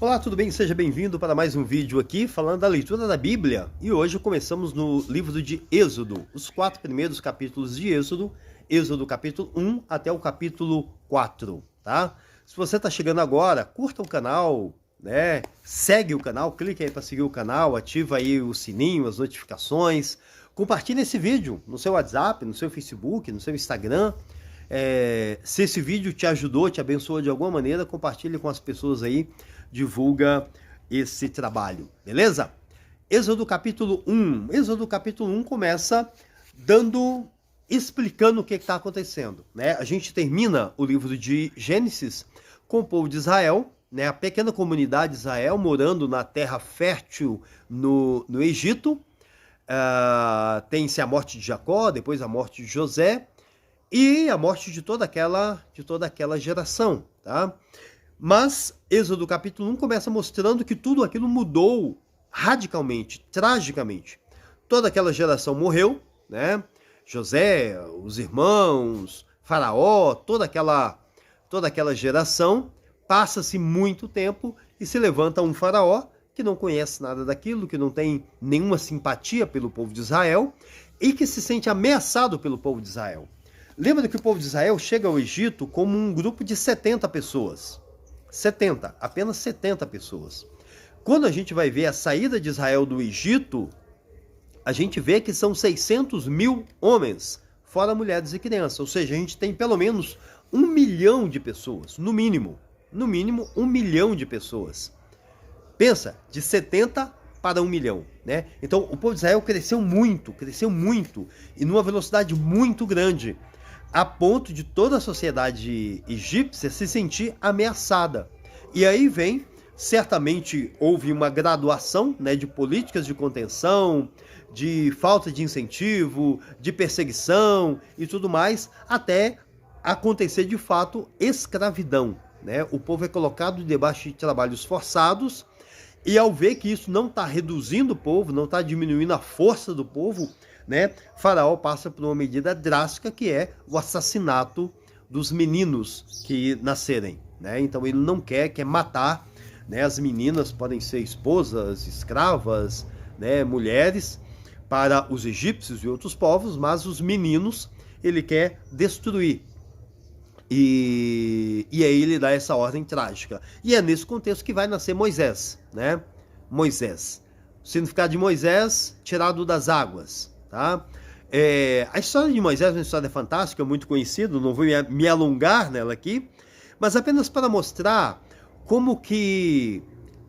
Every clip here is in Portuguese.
Olá, tudo bem? Seja bem-vindo para mais um vídeo aqui falando da leitura da Bíblia. E hoje começamos no livro de Êxodo, os 4 primeiros capítulos de Êxodo, Êxodo capítulo 1 até o capítulo 4, tá? Se você está chegando agora, curta o canal, né? Segue o canal, clique aí para seguir o canal, ativa aí o sininho, as notificações, compartilhe esse vídeo no seu WhatsApp, no seu Facebook, no seu Instagram. Se esse vídeo te ajudou, te abençoou de alguma maneira, compartilhe com as pessoas aí, divulga esse trabalho, beleza? Êxodo capítulo 1. Êxodo capítulo 1 começa explicando o que está acontecendo, né? A gente termina o livro de Gênesis com o povo de Israel, né? A pequena comunidade de Israel morando na terra fértil no Egito. Tem-se a morte de Jacó, depois a morte de José, e a morte de toda aquela geração, tá? Mas Êxodo capítulo 1 começa mostrando que tudo aquilo mudou radicalmente, tragicamente. Toda aquela geração morreu, né? José, os irmãos, Faraó, toda aquela geração, passa-se muito tempo e se levanta um Faraó que não conhece nada daquilo, que não tem nenhuma simpatia pelo povo de Israel e que se sente ameaçado pelo povo de Israel. Lembra que o povo de Israel chega ao Egito como um grupo de 70 pessoas. Apenas 70 pessoas. Quando a gente vai ver a saída de Israel do Egito, a gente vê que são 600 mil homens, fora mulheres e crianças. Ou seja, a gente tem pelo menos 1 milhão de pessoas, no mínimo 1 milhão de pessoas. Pensa, de 70 para 1 milhão, né? Então, o povo de Israel cresceu muito, e numa velocidade muito grande, a ponto de toda a sociedade egípcia se sentir ameaçada. E aí certamente houve uma graduação, né, de políticas de contenção, de falta de incentivo, de perseguição e tudo mais, até acontecer de fato escravidão, né? O povo é colocado debaixo de trabalhos forçados, e ao ver que isso não está reduzindo o povo, não está diminuindo a força do povo, né, Faraó passa por uma medida drástica, que é o assassinato dos meninos que nascerem, né? Então ele não quer matar, né? As meninas podem ser esposas, escravas, né, mulheres para os egípcios e outros povos, mas os meninos ele quer destruir. E aí ele dá essa ordem trágica. E é nesse contexto que vai nascer Moisés, né? Moisés. O significado de Moisés, tirado das águas, tá? A história de Moisés é uma história fantástica, muito conhecida, não vou me alongar nela aqui, mas apenas para mostrar como que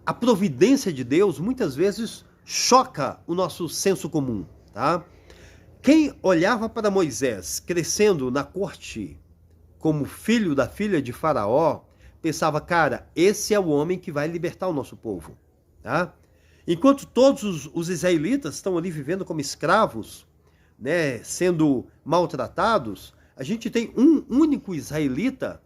a providência de Deus muitas vezes choca o nosso senso comum, tá? Quem olhava para Moisés crescendo na corte como filho da filha de Faraó, pensava, cara, esse é o homem que vai libertar o nosso povo, tá? Enquanto todos os israelitas estão ali vivendo como escravos, né, sendo maltratados, a gente tem um único israelita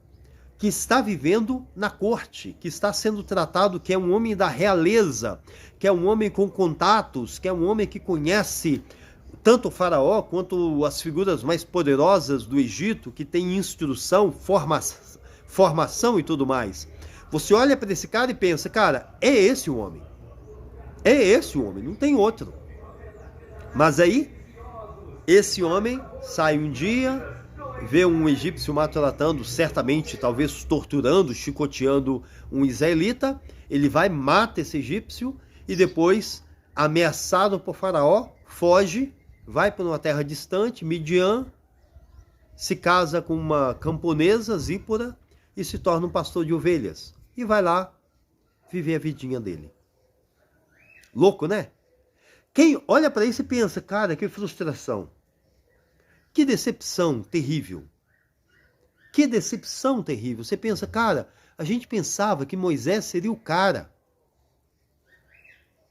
que está vivendo na corte, que está sendo tratado, que é um homem da realeza, que é um homem com contatos, que é um homem que conhece tanto o Faraó quanto as figuras mais poderosas do Egito, que tem instrução, formação e tudo mais. Você olha para esse cara e pensa, cara, é esse o homem. É esse o homem, não tem outro. Mas aí, esse homem sai um dia, vê um egípcio maltratando, certamente, talvez torturando, chicoteando um israelita. Ele vai, mata esse egípcio e depois, ameaçado por Faraó, foge, vai para uma terra distante, Midian, se casa com uma camponesa, Zípora, e se torna um pastor de ovelhas. E vai lá viver a vidinha dele. Louco, né? Quem olha para isso e pensa, cara, que frustração. Que decepção terrível. Que decepção terrível. Você pensa, cara, a gente pensava que Moisés seria o cara.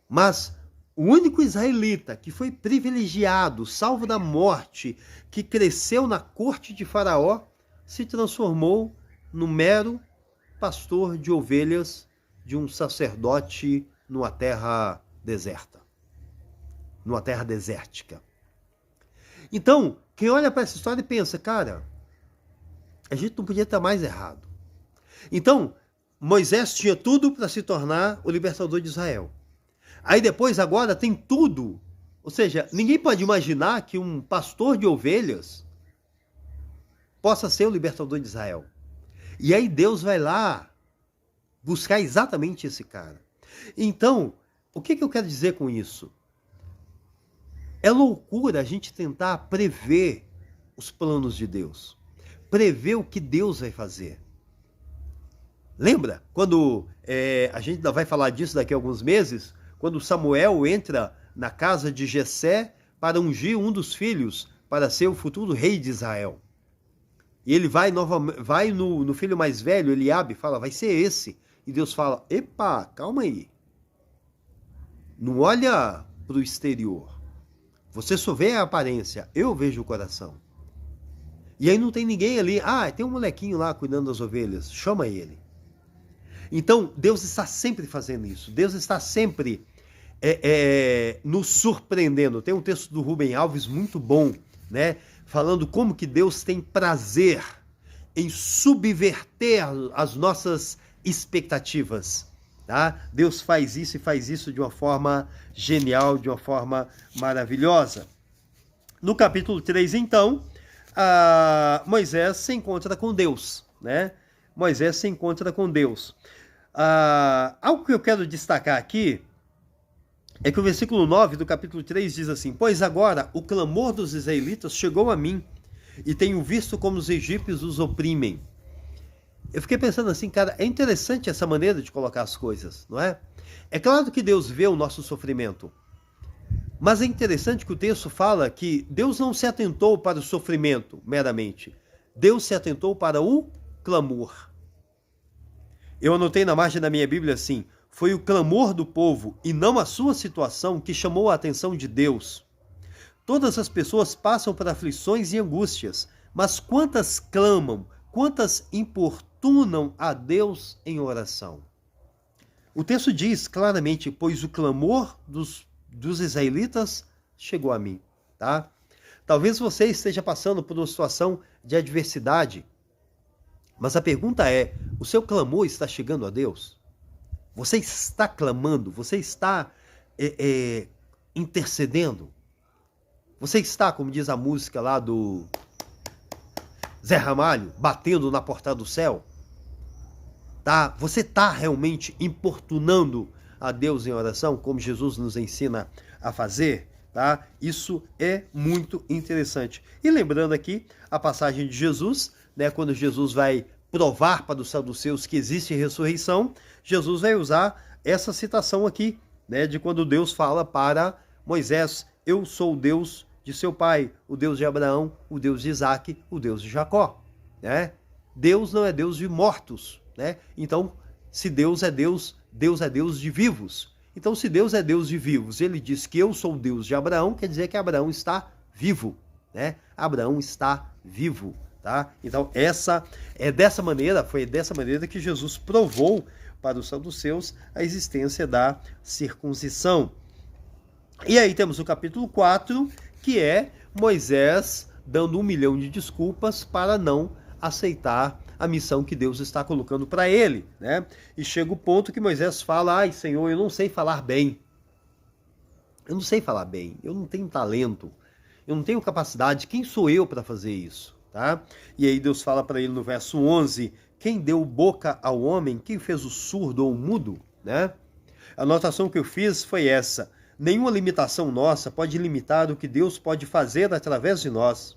Mas o único israelita que foi privilegiado, salvo da morte, que cresceu na corte de Faraó, se transformou no mero pastor de ovelhas de um sacerdote numa terra deserta, numa terra desértica. Então, quem olha para essa história e pensa, cara, a gente não podia estar mais errado. Então, Moisés tinha tudo para se tornar o libertador de Israel. Aí depois, agora, tem tudo. Ou seja, ninguém pode imaginar que um pastor de ovelhas possa ser o libertador de Israel. E aí Deus vai lá buscar exatamente esse cara. Então, o que eu quero dizer com isso? É loucura a gente tentar prever os planos de Deus. Prever o que Deus vai fazer. Lembra? Quando a gente ainda vai falar disso daqui a alguns meses, quando Samuel entra na casa de Jessé para ungir um dos filhos para ser o futuro rei de Israel. E ele vai no filho mais velho, Eliabe, fala, vai ser esse. E Deus fala, epa, calma aí. Não olha para o exterior. Você só vê a aparência, eu vejo o coração. E aí não tem ninguém ali, tem um molequinho lá cuidando das ovelhas, chama ele. Então, Deus está sempre fazendo isso. Deus está sempre nos surpreendendo. Tem um texto do Rubem Alves muito bom, né? Falando como que Deus tem prazer em subverter as nossas expectativas. Tá? Deus faz isso e faz isso de uma forma genial, de uma forma maravilhosa. No capítulo 3, então, Moisés se encontra com Deus, né? Moisés se encontra com Deus. Algo que eu quero destacar aqui é que o versículo 9 do capítulo 3 diz assim, pois agora o clamor dos israelitas chegou a mim, e tenho visto como os egípcios os oprimem. Eu fiquei pensando assim, cara, é interessante essa maneira de colocar as coisas, não é? É claro que Deus vê o nosso sofrimento, mas é interessante que o texto fala que Deus não se atentou para o sofrimento meramente, Deus se atentou para o clamor. Eu anotei na margem da minha Bíblia assim, foi o clamor do povo e não a sua situação que chamou a atenção de Deus. Todas as pessoas passam por aflições e angústias, mas quantas clamam, quantas importunam a Deus em oração? O texto diz claramente, pois o clamor dos israelitas chegou a mim. Tá? Talvez você esteja passando por uma situação de adversidade, mas a pergunta é, o seu clamor está chegando a Deus? Você está clamando? Você está intercedendo? Você está, como diz a música lá do Zé Ramalho, batendo na porta do céu? Tá? Você está realmente importunando a Deus em oração, como Jesus nos ensina a fazer? Tá? Isso é muito interessante. E lembrando aqui a passagem de Jesus, né, quando Jesus vai provar para os saduceus que existe ressurreição, Jesus vai usar essa citação aqui, né, de quando Deus fala para Moisés, eu sou o Deus de seu pai, o Deus de Abraão, o Deus de Isaac, o Deus de Jacó. Né? Deus não é Deus de mortos. Né? Então, se Deus é Deus, Deus é Deus de vivos. Então, se Deus é Deus de vivos, ele diz que eu sou o Deus de Abraão, quer dizer que Abraão está vivo. Né? Abraão está vivo. Tá? Então, foi dessa maneira que Jesus provou para os saduceus a existência da circuncisão. E aí temos o capítulo 4, que é Moisés dando 1 milhão de desculpas para não aceitar a missão que Deus está colocando para ele. Né? E chega o ponto que Moisés fala, ai Senhor, eu não sei falar bem. Eu não sei falar bem, eu não tenho talento, eu não tenho capacidade, quem sou eu para fazer isso? Tá? E aí Deus fala para ele no verso 11, quem deu boca ao homem, quem fez o surdo ou o mudo? Né? A anotação que eu fiz foi essa, nenhuma limitação nossa pode limitar o que Deus pode fazer através de nós.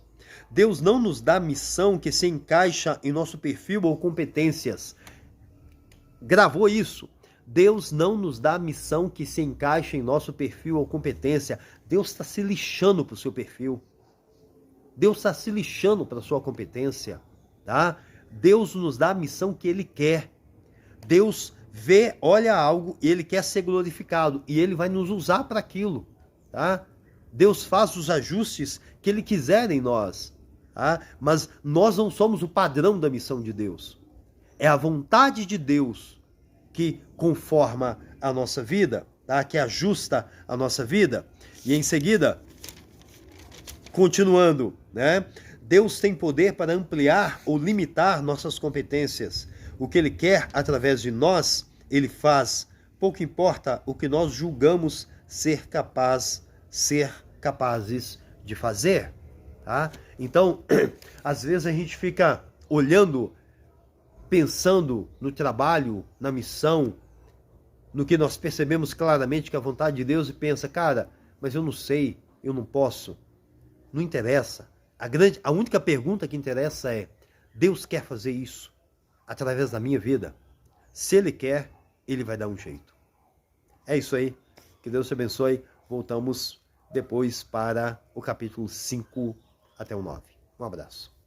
Deus não nos dá missão que se encaixa em nosso perfil ou competências. Gravou isso. Deus não nos dá missão que se encaixa em nosso perfil ou competência. Deus está se lixando para o seu perfil. Deus está se lixando para a sua competência. Tá? Deus nos dá a missão que Ele quer. Deus vê, olha algo e Ele quer ser glorificado. E Ele vai nos usar para aquilo. Tá? Deus faz os ajustes que Ele quiser em nós. Tá? Mas nós não somos o padrão da missão de Deus. É a vontade de Deus que conforma a nossa vida, tá? Que ajusta a nossa vida. E em seguida, continuando, né? Deus tem poder para ampliar ou limitar nossas competências. o que Ele quer através de nós, Ele faz. Pouco importa o que nós julgamos ser capazes de fazer. Tá? Então, às vezes a gente fica olhando, pensando no trabalho, na missão, no que nós percebemos claramente que é a vontade de Deus e pensa, cara, mas eu não sei, eu não posso. Não interessa. A única pergunta que interessa é, Deus quer fazer isso através da minha vida? Se Ele quer, Ele vai dar um jeito. É isso aí. Que Deus te abençoe. Voltamos depois para o capítulo 5 até o 9. Um abraço.